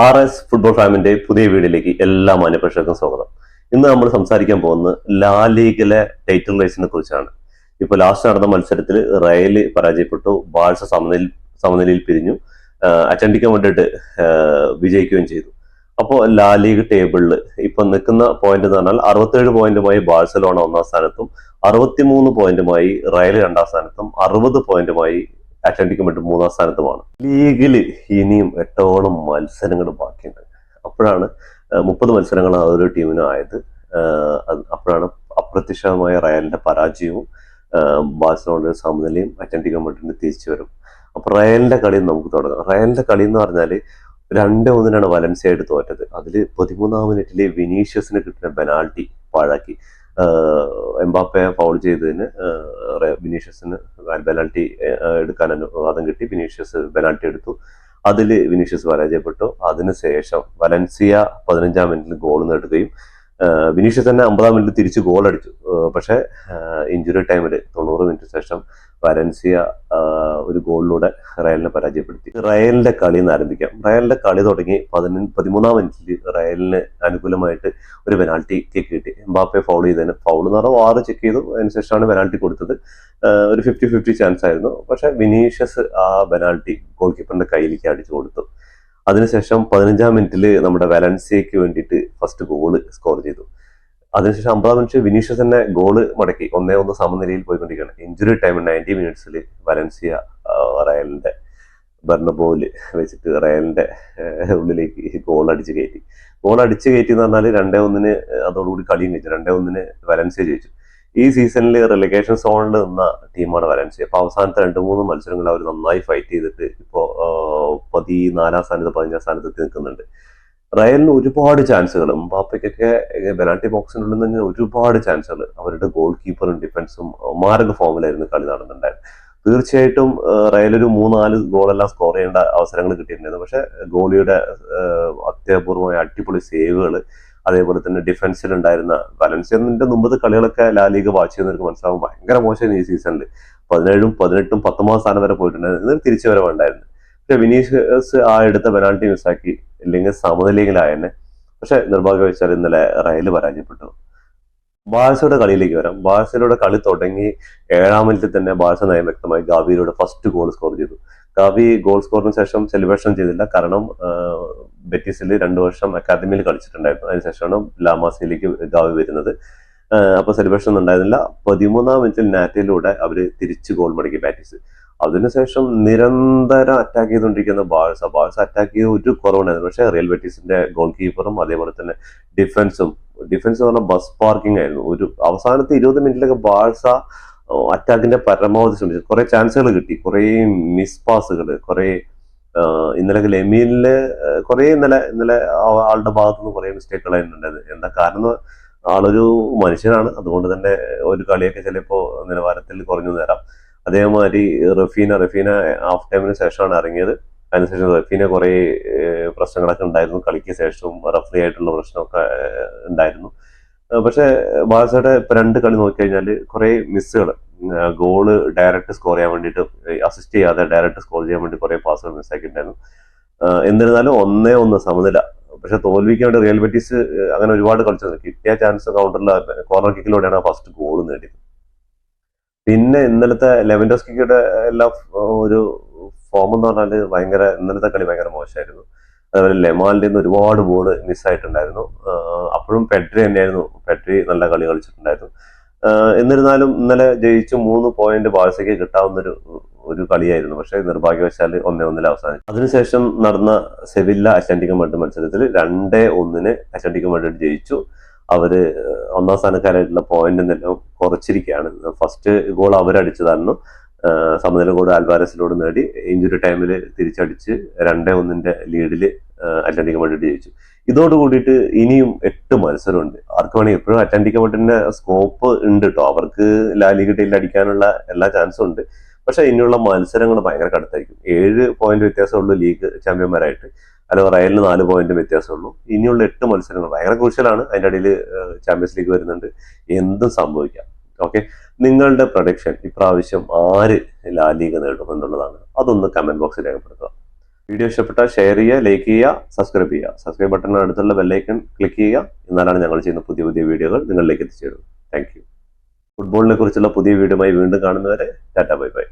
RS football ഫാമിന്റെ പുതിയ വീഡിയോയിലേക്ക് എല്ലാ മാന്യപ്രേക്ഷകർക്കും സ്വാഗതം. ഇന്ന് നമ്മൾ സംസാരിക്കാൻ പോകുന്നത് ലാ ലീഗിലെ ടൈറ്റിൽ റേസിനെ കുറിച്ചാണ്. ഇപ്പൊ ലാസ്റ്റ് നടന്ന മത്സരത്തിൽ റയൽ പരാജയപ്പെട്ടു, ബാഴ്സ സമനിലയിൽ പിരിഞ്ഞു, അറ്റന്റിക്ക വേണ്ടിയിട്ട് വിജയിക്കുകയും ചെയ്തു. അപ്പോൾ ലാ ലീഗ് ടേബിളിൽ ഇപ്പൊ നിൽക്കുന്ന പോയിന്റ് എന്ന് പറഞ്ഞാൽ 67 പോയിന്റുമായി ബാഴ്സലോണ ഒന്നാം സ്ഥാനത്തും 63 പോയിന്റുമായി റയൽ രണ്ടാം സ്ഥാനത്തും 60 പോയിന്റുമായി അറ്റ്ലന്റിക് മഡ്രിഡ് മൂന്നാം സ്ഥാനത്തുമാണ്. ലീഗിൽ ഇനിയും 8ഓളം മത്സരങ്ങൾ ബാക്കിയുണ്ട്. അപ്പോഴാണ് 30 മത്സരങ്ങൾ ആ ഒരു ടീമിന് ആയത്. അപ്പോഴാണ് അപ്രത്യക്ഷമായ റയലിന്റെ പരാജയവും ബാഴ്സലോണയുടെ സമനിലയും അറ്റ്ലന്റിക് മഡ്രിഡിന്റെ തിരിച്ചു വരും. അപ്പൊ റയലിന്റെ കളി നമുക്ക് തുടങ്ങാം. റയലിന്റെ കളി എന്ന് പറഞ്ഞാല് 2-1 വലൻസിയായിട്ട് തോറ്റത്. അതിൽ 13ാം മിനിറ്റില് വിനീഷ്യസിന് കിട്ടുന്ന പെനാൾട്ടി പാഴാക്കി. എംബാപ്പെ ഫൗൾ ചെയ്തതിന് വിനീഷ്യസിന് പെനാൾട്ടി എടുക്കാൻ അനുവാദം കിട്ടി. വിനീഷ്യസ് പെനാൾട്ടി എടുത്തു. അതിൽ വിനീഷ്യസ് പരാജയപ്പെട്ടു. അതിനുശേഷം വലൻസിയ 15ാം മിനിറ്റിൽ ഗോൾ നേടുകയും വിനീഷ്യസ് തന്നെ 50ാം മിനിറ്റിൽ തിരിച്ച് ഗോൾ അടിച്ചു. പക്ഷെ ഇഞ്ചുറി ടൈമിൽ 90 മിനിറ്റ് ശേഷം വലൻസിയ ഒരു ഗോളിലൂടെ റയലിനെ പരാജയപ്പെടുത്തി. റയലിന്റെ കളി എന്ന് ആരംഭിക്കാം. റയലിന്റെ കളി തുടങ്ങി 13ാം മിനിറ്റിൽ റയലിന് അനുകൂലമായിട്ട് ഒരു പെനാൾട്ടി കിക്ക് കിട്ടി. എംബാപ്പെ ഫൗൾ ചെയ്തതിന്, ഫൗൾ എന്ന് പറഞ്ഞാൽ വാർ ചെക്ക് ചെയ്തു, അതിനുശേഷമാണ് പെനാൾട്ടി കൊടുത്തത്. ഒരു 50-50 ചാൻസ് ആയിരുന്നു. പക്ഷെ വിനീഷ്യസ് ആ പെനാൾട്ടി ഗോൾ കീപ്പറിന്റെ കയ്യിലേക്ക് അടിച്ചു കൊടുത്തു. അതിനുശേഷം 15ാം മിനിറ്റിൽ നമ്മുടെ വലൻസിയയ്ക്ക് വേണ്ടിയിട്ട് ഫസ്റ്റ് ഗോള് സ്കോർ ചെയ്തു. അതിനുശേഷം 50ാം മിനിറ്റ് വിനീഷ്യസ് തന്നെ ഗോള് മടക്കി 1-1 സമനിലയിൽ പോയിക്കൊണ്ടിരിക്കുകയാണ്. ഇഞ്ചുറി ടൈം 90 മിനിറ്റ്സിൽ വലൻസിയ റയലിന്റെ ബെർണബോയില് വെച്ചിട്ട് റയലിന്റെ ഉള്ളിലേക്ക് ഗോൾ അടിച്ച് കയറ്റി എന്ന് പറഞ്ഞാൽ 2-1 അതോടുകൂടി കളിയും കഴിച്ചു. 2-1 വലൻസിയ ജയിച്ചു. ഈ സീസണിൽ റിലഗേഷൻ സോണിൽ നിന്ന ടീമാണ് വലൻസിയ. അപ്പൊ അവസാനത്തെ 2-3 മത്സരങ്ങൾ അവർ നന്നായി ഫൈറ്റ് ചെയ്തിട്ട് ഇപ്പോ 14ാം സ്ഥാനത്ത് 15ാം സ്ഥാനത്ത് നിൽക്കുന്നുണ്ട്. റയലിന് ഒരുപാട് ചാൻസുകൾ, എംബാപ്പയ്ക്കൊക്കെ പെനാൾട്ടി ബോക്സിനുള്ളിൽ നിന്ന് ഒരുപാട് ചാൻസുകൾ. അവരുടെ ഗോൾ കീപ്പറും ഡിഫൻസും മാരക ഫോമിലായിരുന്നു കളി നടന്നിട്ടുണ്ടായിരുന്നു. തീർച്ചയായിട്ടും റയൽ ഒരു 3-4 ഗോളെല്ലാം സ്കോർ ചെയ്യേണ്ട അവസരങ്ങൾ കിട്ടിയിട്ടുണ്ടായിരുന്നു. പക്ഷെ ഗോളിയുടെ അത്യപൂർവമായ അടിപൊളി സേവുകൾ, അതേപോലെ തന്നെ ഡിഫൻസിൽ ഉണ്ടായിരുന്ന വലൻസിയന്റെ മുമ്പത്തെ കളികളൊക്കെ ലാ ലീഗ് വാച്ച് ചെയ്യുന്നവർക്ക് മനസ്സിലാവും ഭയങ്കര മോശമായിരുന്നു ഈ സീസണിൽ. 17ഉം 18ഉം 19ാം സ്ഥാനം വരെ പോയിട്ടുണ്ടായിരുന്നു. ഇതിന് തിരിച്ചു വരവുണ്ടായിരുന്നു. പക്ഷെ വിനീഷ്യസ് ആ എടുത്ത പെനാൾട്ടി മിസ്സാക്കി, ഇല്ലെങ്കിൽ സമനിലയിലായെന്നെ. പക്ഷെ നിർഭാഗ്യവശാൽ ഇന്നലെ റയൽ പരാജയപ്പെട്ടു. ബാഴ്സയുടെ കളിയിലേക്ക് വരാം. ബാഴ്സയുടെ കളി തുടങ്ങി 7ാം മിനിറ്റിൽ തന്നെ ബാഴ്സ നയം വ്യക്തമായി ഗാവിയിലൂടെ ഫസ്റ്റ് ഗോൾ സ്കോർ ചെയ്തു. ഗാവി ഗോൾ സ്കോറിന് ശേഷം സെലിബ്രേഷൻ ചെയ്തില്ല. കാരണം ബെറ്റിസിൽ 2 വർഷം അക്കാദമിയിൽ കളിച്ചിട്ടുണ്ടായിരുന്നു. അതിനുശേഷമാണ് ലാമാസിയിലേക്ക് ഗാവി വരുന്നത്. അപ്പൊ സെലിബ്രേഷൻ ഒന്നും ഉണ്ടായിരുന്നില്ല. 13ാം മിനിറ്റിൽ നാറ്റയിലൂടെ അവര് തിരിച്ച് ഗോൾ മടക്കി ബാറ്റിസ്. അതിനുശേഷം നിരന്തരം അറ്റാക്ക് ചെയ്തുകൊണ്ടിരിക്കുന്ന ബാഴ്സ അറ്റാക്ക് ചെയ്ത് ഒരു കുറവുണ്ടായിരുന്നു. പക്ഷേ റിയൽ ബെറ്റീസിന്റെ ഗോൾ കീപ്പറും അതേപോലെ തന്നെ ഡിഫൻസ് പറഞ്ഞാൽ ബസ് പാർക്കിംഗ് ആയിരുന്നു. ഒരു അവസാനത്തെ 20 മിനിറ്റിലൊക്കെ ബാഴ്സ അറ്റാക്കിന്റെ പരമാവധി ശ്രമിച്ചു. കുറെ ചാൻസുകൾ കിട്ടി, കുറെ മിസ് പാസുകൾ, കുറെ ഇന്നലെ ലെമീനില് കുറെ ഇന്നലെ ആളുടെ ഭാഗത്തു നിന്ന് കുറെ മിസ്റ്റേക്കുകളായിരുന്നു ഉണ്ടായത്. എന്താ കാരണം? ആളൊരു മനുഷ്യനാണ്. അതുകൊണ്ട് തന്നെ ഒരു കളിയൊക്കെ ചിലപ്പോ നിലവാരത്തിൽ കുറഞ്ഞു തരാം. അതേമാതിരി റഫീന ഹാഫ് ടൈമിന് ശേഷമാണ് ഇറങ്ങിയത്. അതിനുശേഷം റഫീന കുറെ പ്രശ്നങ്ങളൊക്കെ ഉണ്ടായിരുന്നു. കളിക്ക് ശേഷവും റഫറി ആയിട്ടുള്ള പ്രശ്നമൊക്കെ ഉണ്ടായിരുന്നു. പക്ഷെ ബാഴ്സയുടെ ഇപ്പൊ 2 കളി നോക്കിക്കഴിഞ്ഞാൽ കുറെ മിസ്സുകൾ, ഗോള് ഡയറക്റ്റ് സ്കോർ ചെയ്യാൻ വേണ്ടിയിട്ട് അസിസ്റ്റ് ചെയ്യാതെ ഡയറക്റ്റ് സ്കോർ ചെയ്യാൻ വേണ്ടി കുറെ പാസുകൾ മിസ്സാക്കിയിട്ടുണ്ടായിരുന്നു. എന്നിരുന്നാലും 1-1 സമനില. പക്ഷെ തോൽവിക്ക് വേണ്ടി റിയൽ ബെറ്റീസ് അങ്ങനെ ഒരുപാട് കളിച്ചത്. കിട്ടിയ ചാൻസ് കൗണ്ടറിൽ കോർണർ കിക്കിലൂടെയാണ് ഫസ്റ്റ് ഗോൾ നേടിയത്. പിന്നെ ഇന്നലത്തെ ലെവൻഡോസ്കിയുടെ എല്ലാ ഒരു ഫോം എന്ന് പറഞ്ഞാല് ഇന്നലത്തെ കളി ഭയങ്കര മോശമായിരുന്നു. അതുപോലെ ലെമാലിന്റെ നിന്ന് ഒരുപാട് ബോൾ മിസ്സായിട്ടുണ്ടായിരുന്നു. അപ്പോഴും പെഡ്രി നല്ല കളി കളിച്ചിട്ടുണ്ടായിരുന്നു. എന്നിരുന്നാലും ഇന്നലെ ജയിച്ച് 3 പോയിന്റ് ബാഴ്സയ്ക്ക് കിട്ടാവുന്ന ഒരു കളിയായിരുന്നു. പക്ഷെ നിർഭാഗ്യവശാൽ 1-1 അവസാനിച്ചു. അതിനുശേഷം നടന്ന സെവില്ല അറ്റ്ലന്റിക് മഡ്രിഡ് മത്സരത്തിൽ 2-1 അറ്റ്ലന്റിക് മഡ്രിഡ് ജയിച്ചു. അവര് 1ാം സ്ഥാനക്കാരായിട്ടുള്ള പോയിന്റ് എല്ലാം കുറച്ചിരിക്കുകയാണ്. First goal അവരടിച്ചതായിരുന്നു. സമനില ഗോൾ ആൽവാരസിലൂടെ നേടി ഇഞ്ചുറി ടൈമിൽ തിരിച്ചടിച്ച് 2-1 ലീഡില് അറ്റ്ലന്റിക് മഡ്രിഡ് ജയിച്ചു. ഇതോടുകൂടിയിട്ട് ഇനിയും 8 മത്സരമുണ്ട്. ആർക്ക് വേണമെങ്കിൽ എപ്പോഴും അറ്റ്ലന്റിക് മഡ്രിഡിന്റെ സ്കോപ്പ് ഉണ്ട് കേട്ടോ. അവർക്ക് ലാ ലീഗ് ടൈറ്റിൽ അടിക്കാനുള്ള എല്ലാ ചാൻസും ഉണ്ട്. പക്ഷെ ഇനിയുള്ള മത്സരങ്ങൾ ഭയങ്കര കടുത്തായിരിക്കും. 7 പോയിന്റ് വ്യത്യാസമുള്ളൂ ലീഗ് ചാമ്പ്യന്മാരായിട്ട്. അല്ലെങ്കിൽ റയലിന് 4 പോയിന്റ് വ്യത്യാസമുള്ളൂ. ഇനിയുള്ള 8 മത്സരങ്ങൾ ഭയങ്കര ക്രൂഷ്യലാണ്. അതിന്റെ ഇടയിൽ ചാമ്പ്യൻസ് ലീഗ് വരുന്നുണ്ട്. എന്തും സംഭവിക്കാം. ഓക്കെ, നിങ്ങളുടെ പ്രൊഡിക്ഷൻ ഇപ്രാവശ്യം ആര് ലാ ലീഗ് നേടും എന്നുള്ളതാണ്. അതൊന്ന് കമന്റ് ബോക്സിൽ രേഖപ്പെടുത്തുക. വീഡിയോ ഇഷ്ടപ്പെട്ടാൽ ഷെയർ ചെയ്യുക, ലൈക്ക് ചെയ്യുക, സബ്സ്ക്രൈബ് ചെയ്യുക. സബ്സ്ക്രൈബ് ബട്ടണിന് അടുത്തുള്ള ബെല്ലൈക്കൺ ക്ലിക്ക് ചെയ്യുക. എന്നാലാണ് ഞങ്ങൾ ചെയ്യുന്ന പുതിയ പുതിയ വീഡിയോകൾ നിങ്ങളിലേക്ക് എത്തിച്ചേരുന്നത്. Thank you. ഫുട്ബോളിനെ കുറിച്ചുള്ള പുതിയ വീഡിയോയുമായി വീണ്ടും കാണുന്നവരെ ടാറ്റ ബൈ ബൈ.